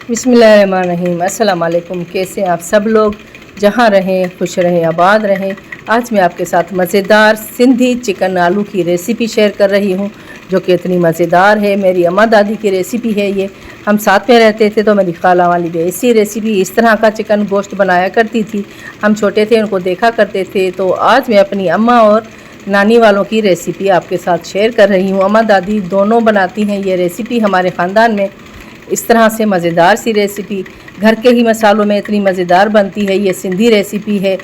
बिस्मिल्लाहिर्रहमानिर्रहीम। अस्सलाम वालेकुम। कैसे आप सब लोग, जहाँ रहें खुश रहें आबाद रहें। आज मैं आपके साथ मज़ेदार सिंधी चिकन आलू की रेसिपी शेयर कर रही हूँ, जो कि इतनी मज़ेदार है। मेरी अम्मा दादी की रेसिपी है ये। हम साथ में रहते थे तो मेरी खाला वाली भी ऐसी रेसिपी, इस तरह का चिकन गोश्त बनाया करती थी। हम छोटे थे, उनको देखा करते थे। तो आज मैं अपनी अम्मा और नानी वालों की रेसिपी आपके साथ शेयर कर रही हूँ। अम्मा दादी दोनों बनाती हैं ये रेसिपी हमारे ख़ानदान में। इस तरह से मज़ेदार सी रेसिपी, घर के ही मसालों में इतनी मज़ेदार बनती है। ये सिंधी रेसिपी है।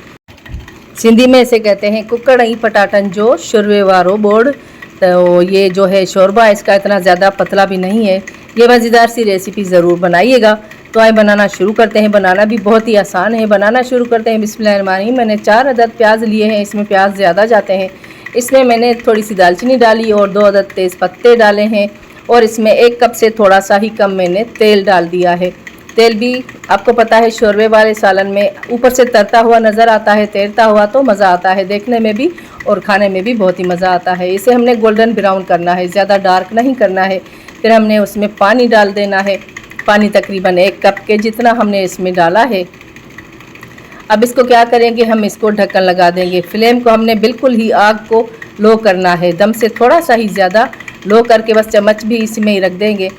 सिंधी में इसे कहते हैं कुकड़ई पटाटन जो शुरवे वारो बोड़। तो ये जो है शोरबा, इसका इतना ज़्यादा पतला भी नहीं है। ये मज़ेदार सी रेसिपी ज़रूर बनाइएगा। तो आए बनाना शुरू करते हैं। बनाना भी बहुत ही आसान है। बनाना शुरू करते हैं। बिस्मिल्लाहिर्रहमानिर्रहीम। मैंने 4 अदद प्याज लिए हैं। इसमें प्याज ज़्यादा जाते हैं। इसमें मैंने थोड़ी सी दालचीनी डाली और 2 अदद तेज़ पत्ते डाले हैं। और इसमें 1 कप से थोड़ा सा ही कम मैंने तेल डाल दिया है। तेल भी आपको पता है शोरबे वाले सालन में ऊपर से तरता हुआ नज़र आता है, तैरता हुआ, तो मज़ा आता है देखने में भी और खाने में भी बहुत ही मज़ा आता है। इसे हमने गोल्डन ब्राउन करना है, ज़्यादा डार्क नहीं करना है। फिर हमने उसमें पानी डाल देना है। पानी तकरीबन 1 कप के जितना हमने इसमें डाला है। अब इसको क्या करेंगे, हम इसको ढक्कन लगा देंगे। फ्लेम को हमने बिल्कुल ही आग को लो करना है, दम से थोड़ा सा ही ज़्यादा लो करके बस चम्मच भी इसमें ही रख देंगे।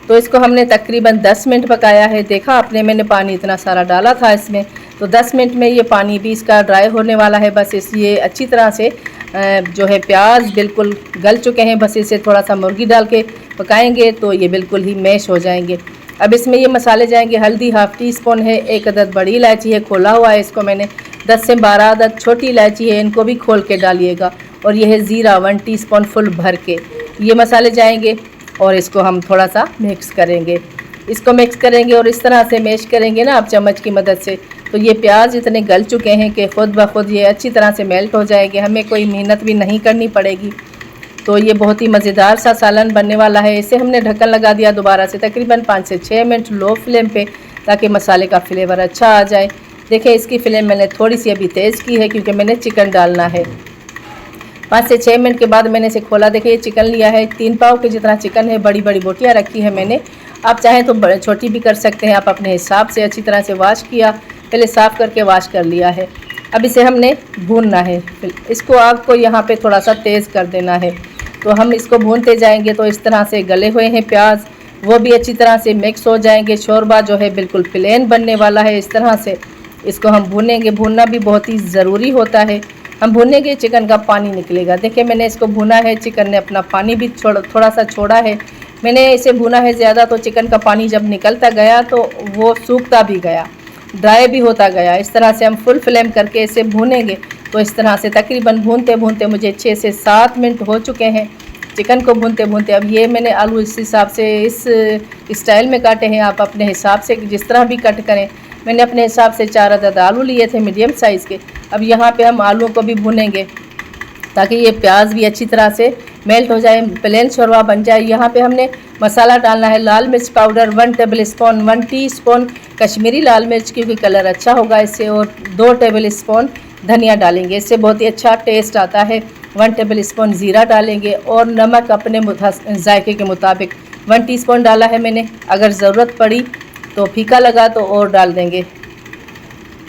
तो इसको हमने तकरीबन 10 मिनट पकाया है। देखा आपने, मैंने पानी इतना सारा डाला था इसमें। तो 10 मिनट में ये पानी भी इसका ड्राई होने वाला है। बस इसलिए अच्छी तरह से जो है प्याज बिल्कुल गल चुके हैं। बस इसे थोड़ा सा मुर्गी डाल के पकाएंगे तो ये बिल्कुल ही मैश हो जाएंगे। अब इसमें ये मसाले जाएंगे। हल्दी ½ टी स्पून है, 1 अदद बड़ी इलायची है, खोला हुआ है इसको मैंने। 10 से 12 अदद छोटी इलायची है, इनको भी खोल के डालिएगा। और यह है ज़ीरा 1 टीस्पून फुल भर के। ये मसाले जाएंगे और इसको हम थोड़ा सा मिक्स करेंगे। इसको मिक्स करेंगे और इस तरह से मैश करेंगे ना आप चम्मच की मदद से, तो ये प्याज इतने गल चुके हैं कि ख़ुद ब खुद ये अच्छी तरह से मेल्ट हो जाएंगे। हमें कोई मेहनत भी नहीं करनी पड़ेगी। तो ये बहुत ही मज़ेदार सा सालन बनने वाला है। इसे हमने ढक्कन लगा दिया दोबारा से तकरीबन 5 से 6 मिनट लो फ्लेम पे, ताकि मसाले का फ्लेवर अच्छा आ जाए। देखिए इसकी फ्लेम मैंने थोड़ी सी अभी तेज़ की है, क्योंकि मैंने चिकन डालना है। 5 से 6 मिनट के बाद मैंने इसे खोला। देखिए चिकन लिया है 3 पाव के जितना चिकन है। बड़ी बड़ी बोटियाँ रखी है मैंने। आप चाहें तो छोटी भी कर सकते हैं, आप अपने हिसाब से। अच्छी तरह से वॉश किया, पहले साफ़ करके वॉश कर लिया है। अब इसे हमने भूनना है। इसको आग को यहाँ पे थोड़ा सा तेज़ कर देना है। तो हम इसको भूनते जाएंगे। तो इस तरह से गले हुए हैं प्याज, वो भी अच्छी तरह से मिक्स हो जाएंगे। शोरबा जो है बिल्कुल प्लेन बनने वाला है। इस तरह से इसको हम भूनेंगे। भूनना भी बहुत ही ज़रूरी होता है। हम भूनेंगे, चिकन का पानी निकलेगा। देखिए मैंने इसको भुना है, चिकन ने अपना पानी भी थोड़ा सा छोड़ा है। मैंने इसे भुना है ज़्यादा, तो चिकन का पानी जब निकलता गया तो वो सूखता भी गया, ड्राई भी होता गया। इस तरह से हम फुल फ्लेम करके इसे भूनेंगे। तो इस तरह से तकरीबन भूनते भूनते मुझे 6 से 7 मिनट हो चुके हैं चिकन को भूनते भूनते। अब ये मैंने आलू इस हिसाब से इस स्टाइल में काटे हैं। आप अपने हिसाब से जिस तरह भी कट करें। मैंने अपने हिसाब से 4 अदद आलू लिए थे मीडियम साइज़ के। अब यहाँ पे हम आलू को भी भूनेंगे, ताकि ये प्याज भी अच्छी तरह से मेल्ट हो जाए, प्लेन शोरबा बन जाए। यहाँ पे हमने मसाला डालना है। लाल मिर्च powder 1 tablespoon, 1 teaspoon Kashmiri लाल मिर्च, क्योंकि कलर अच्छा होगा इससे। और 2 टेबल स्पून धनिया डालेंगे, इससे बहुत ही अच्छा टेस्ट आता है। 1 टेबल स्पून ज़ीरा डालेंगे। और नमक अपने जायके के मुताबिक 1 टीस्पून डाला है मैंने। अगर ज़रूरत पड़ी तो फीका लगा तो और डाल देंगे।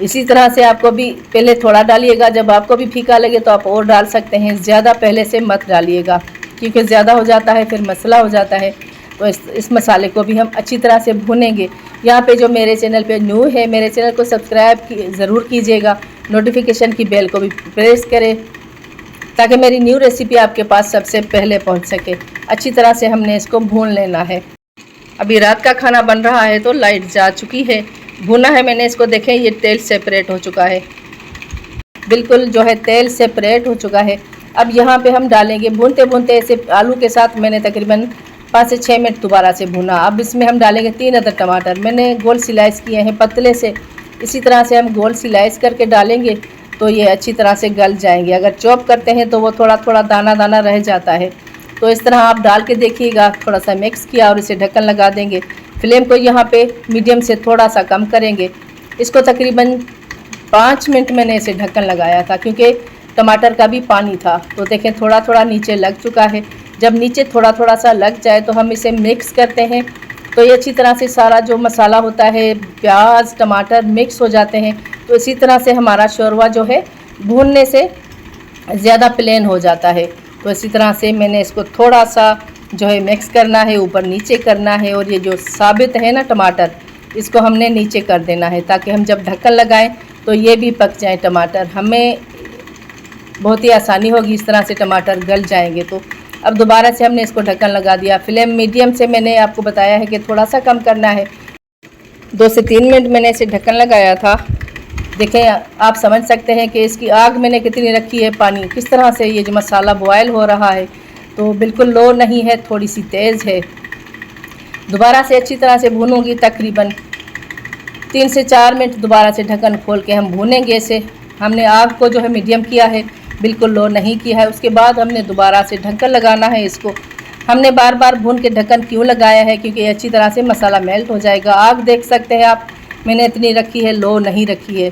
इसी तरह से आपको भी पहले थोड़ा डालिएगा, जब आपको भी फीका लगे तो आप और डाल सकते हैं। ज़्यादा पहले से मत डालिएगा, क्योंकि ज़्यादा हो जाता है फिर मसला हो जाता है। तो इस मसाले को भी हम अच्छी तरह से भूनेंगे। यहाँ पे जो मेरे चैनल पे न्यू है, मेरे चैनल को सब्सक्राइब ज़रूर कीजिएगा। नोटिफिकेशन की बेल को भी प्रेस करें, ताकि मेरी न्यू रेसिपी आपके पास सबसे पहले पहुँच सके। अच्छी तरह से हमने इसको भून लेना है। अभी रात का खाना बन रहा है तो लाइट जा चुकी है। भुना है मैंने इसको, देखें ये तेल सेपरेट हो चुका है, बिल्कुल जो है तेल सेपरेट हो चुका है। अब यहाँ पे हम डालेंगे, भूनते भूनते ऐसे आलू के साथ मैंने तकरीबन 5 से 6 मिनट दोबारा से भुना। अब इसमें हम डालेंगे 3 अदद टमाटर। मैंने गोल स्लाइस किए हैं पतले से। इसी तरह से हम गोल स्लाइस करके डालेंगे तो ये अच्छी तरह से गल जाएंगे। अगर चॉप करते हैं तो वो थोड़ा थोड़ा दाना दाना रह जाता है। तो इस तरह आप डाल के देखिएगा। थोड़ा सा मिक्स किया और इसे ढक्कन लगा देंगे। फ्लेम को यहाँ पे मीडियम से थोड़ा सा कम करेंगे। इसको तकरीबन 5 मिनट मैंने इसे ढक्कन लगाया था, क्योंकि टमाटर का भी पानी था। तो देखें थोड़ा थोड़ा नीचे लग चुका है। जब नीचे थोड़ा थोड़ा सा लग जाए तो हम इसे मिक्स करते हैं तो ये अच्छी तरह से सारा जो मसाला होता है, प्याज टमाटर मिक्स हो जाते हैं। तो इसी तरह से हमारा शोरवा जो है भूनने से ज़्यादा प्लेन हो जाता है। तो इसी तरह से मैंने इसको थोड़ा सा जो है मिक्स करना है, ऊपर नीचे करना है। और ये जो साबित है ना टमाटर, इसको हमने नीचे कर देना है ताकि हम जब ढक्कन लगाएं तो ये भी पक जाए टमाटर, हमें बहुत ही आसानी होगी, इस तरह से टमाटर गल जाएंगे। तो अब दोबारा से हमने इसको ढक्कन लगा दिया। फ्लेम मीडियम से मैंने आपको बताया है कि थोड़ा सा कम करना है। 2 से 3 मिनट मैंने इसे ढक्कन लगाया था। देखें, आप समझ सकते हैं कि इसकी आग मैंने कितनी रखी है, पानी किस तरह से ये जो मसाला बॉयल हो रहा है। तो बिल्कुल लो नहीं है, थोड़ी सी तेज़ है। दोबारा से अच्छी तरह से भूनूंगी, तकरीबन 3 से 4 मिनट दोबारा से ढक्कन खोल के हम भूनेंगे इसे। हमने आग को जो है मीडियम किया है, बिल्कुल लो नहीं किया है। उसके बाद हमने दोबारा से ढक्कन लगाना है इसको। हमने बार बार भून के ढक्कन क्यों लगाया है, क्योंकि अच्छी तरह से मसाला मेल्ट हो जाएगा। आग देख सकते हैं आप, मैंने इतनी रखी है, लो नहीं रखी है।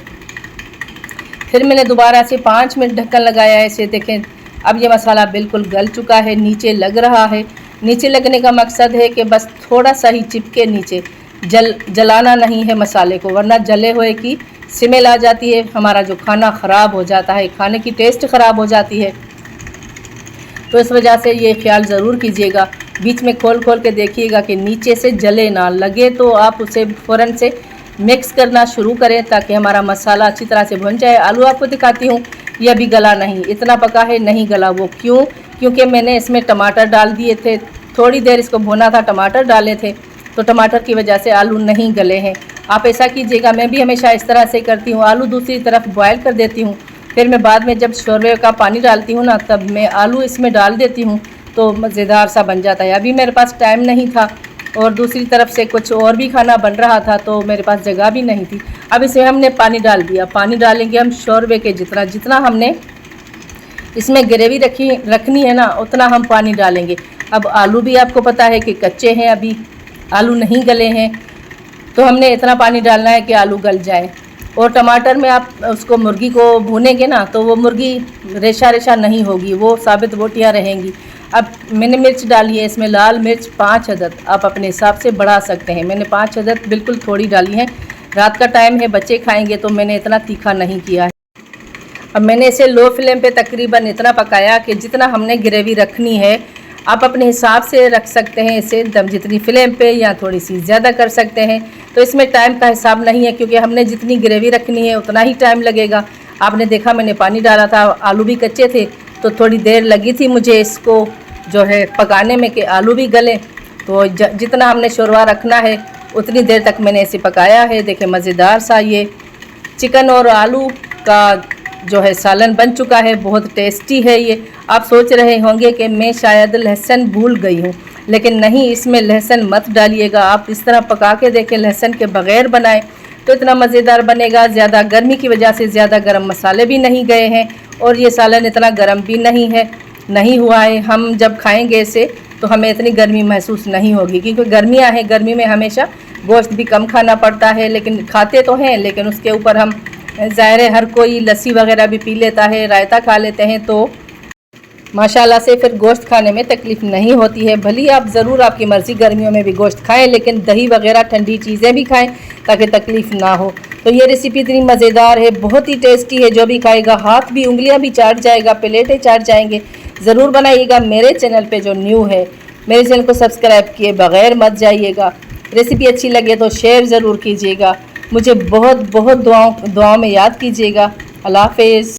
फिर मैंने दोबारा से 5 मिनट ढक्कन लगाया है इसे। देखें, अब ये मसाला बिल्कुल गल चुका है, नीचे लग रहा है। नीचे लगने का मकसद है कि बस थोड़ा सा ही चिपके नीचे, जलाना नहीं है मसाले को, वरना जले हुए की स्मेल आ जाती है, हमारा जो खाना ख़राब हो जाता है, खाने की टेस्ट ख़राब हो जाती है। तो इस वजह से ये ख्याल ज़रूर कीजिएगा, बीच में खोल खोल के देखिएगा कि नीचे से जले ना लगे। तो आप उसे फ़ौरन से मिक्स करना शुरू करें ताकि हमारा मसाला अच्छी तरह से भुन जाए। आलू आपको दिखाती हूँ, यह भी गला नहीं, इतना पका है, नहीं गला। वो क्यों? क्योंकि मैंने इसमें टमाटर डाल दिए थे, थोड़ी देर इसको भुना था, टमाटर डाले थे, तो टमाटर की वजह से आलू नहीं गले हैं। आप ऐसा कीजिएगा, मैं भी हमेशा इस तरह से करती हूँ। आलू दूसरी तरफ बॉयल कर देती हूँ, फिर मैं बाद में जब शोरबे का पानी डालती हूँ ना, तब मैं आलू इसमें डाल देती हूँ, तो मज़ेदार सा बन जाता है। अभी मेरे पास टाइम नहीं था और दूसरी तरफ से कुछ और भी खाना बन रहा था, तो मेरे पास जगह भी नहीं थी। अब इसे हमने पानी डाल दिया। पानी डालेंगे हम शोरबे के जितना हमने इसमें ग्रेवी रखनी है ना, उतना हम पानी डालेंगे। अब आलू भी आपको पता है कि कच्चे हैं, अभी आलू नहीं गले हैं, तो हमने इतना पानी डालना है कि आलू गल जाए। और टमाटर में आप उसको मुर्गी को भूनेंगे ना, तो वो मुर्गी रेशा रेशा नहीं होगी, वो साबित बोटियाँ रहेंगी। अब मैंने मिर्च डाली है इसमें, लाल मिर्च 5 अदद, आप अपने हिसाब से बढ़ा सकते हैं। मैंने 5 अदद बिल्कुल थोड़ी डाली है, रात का टाइम है, बच्चे खाएंगे, तो मैंने इतना तीखा नहीं किया है। अब मैंने इसे लो फ्लेम पे तकरीबन इतना पकाया कि जितना हमने ग्रेवी रखनी है, आप अपने हिसाब से रख सकते हैं इसे, दम जितनी फ्लेम पे, या थोड़ी सी ज़्यादा कर सकते हैं। तो इसमें टाइम का हिसाब नहीं है, क्योंकि हमने जितनी ग्रेवी रखनी है उतना ही टाइम लगेगा। आपने देखा मैंने पानी डाला था, आलू भी कच्चे थे, तो थोड़ी देर लगी थी मुझे इसको जो है पकाने में कि आलू भी गले। तो जितना हमने शोरवा रखना है उतनी देर तक मैंने इसे पकाया है। देखें, मज़ेदार सा ये चिकन और आलू का जो है सालन बन चुका है, बहुत टेस्टी है ये। आप सोच रहे होंगे कि मैं शायद लहसुन भूल गई हूँ, लेकिन नहीं, इसमें लहसुन मत डालिएगा। आप इस तरह पका के देखें, लहसुन के बग़ैर बनाएं तो इतना मज़ेदार बनेगा। ज़्यादा गर्मी की वजह से ज़्यादा गरम मसाले भी नहीं गए हैं और ये सालन इतना गर्म भी नहीं हुआ है। हम जब खाएंगे इसे तो हमें इतनी गर्मी महसूस नहीं होगी, क्योंकि गर्मियाँ हैं, गर्मी में हमेशा गोश्त भी कम खाना पड़ता है, लेकिन खाते तो हैं, लेकिन उसके ऊपर हम ज़ाहिर है हर कोई लस्सी वगैरह भी पी लेता है, रायता खा लेते हैं, तो माशाल्लाह से फिर गोश्त खाने में तकलीफ़ नहीं होती है। भली आप ज़रूर, आपकी मर्ज़ी, गर्मियों में भी गोश्त खाएं, लेकिन दही वगैरह ठंडी चीज़ें भी खाएं ताकि तकलीफ़ ना हो। तो ये रेसिपी इतनी मज़ेदार है, बहुत ही टेस्टी है, जो भी खाएगा हाथ भी, उंगलियां भी चाट जाएगा, प्लेटें चाट जाएंगे। ज़रूर बनाइएगा। मेरे चैनल पे जो न्यू है, मेरे चैनल को सब्सक्राइब किए बग़ैर मत जाइएगा। रेसिपी अच्छी लगे तो शेयर ज़रूर कीजिएगा। मुझे बहुत बहुत दुआओं में याद कीजिएगा। अल्लाह हाफ़िज़।